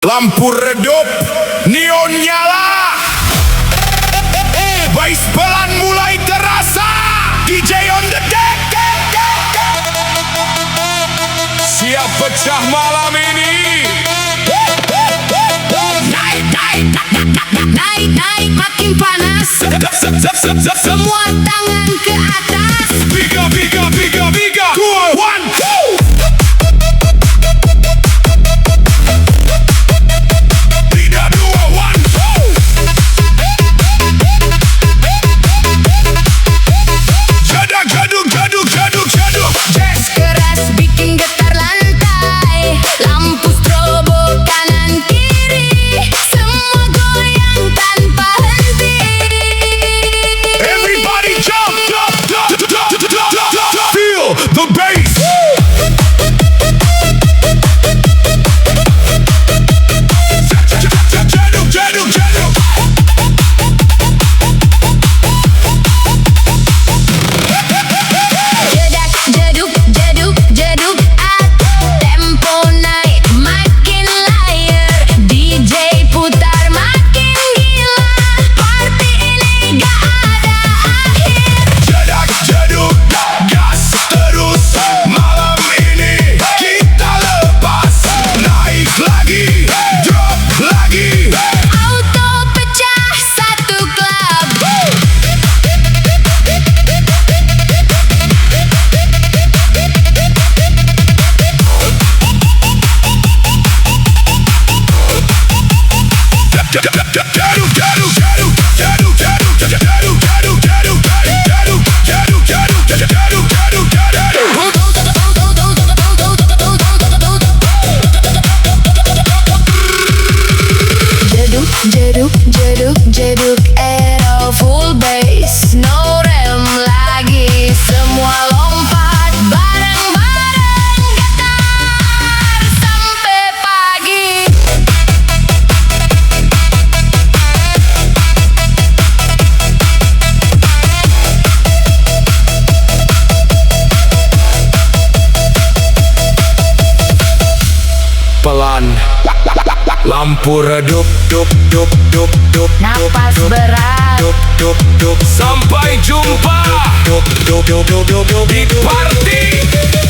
Lampu redup, neon nyala, bass pelan mulai terasa. DJ on the deck, siap pecah malam ini. Naik makin panas. Semua tangan ke atas. Biga, cool, 1, 2. Jazz keras bikin getar lantai. Lampu strobo kanan kiri. Semua goyang tanpa henti. Everybody jump, feel the bass. Jedug. Jedug. Tempo naik makin layar. DJ putar makin gila. Party ini gak ada akhir. Jedug, gas terus. Malam ini kita lepas. Naik lagi, drop lagi. Auto pecah satu klub. Jedug era full bass, no rem lagi. Semua lompat bareng-bareng, getar sampai pagi. Pelan, lampu redup, Napas berat. sampai jumpa di party.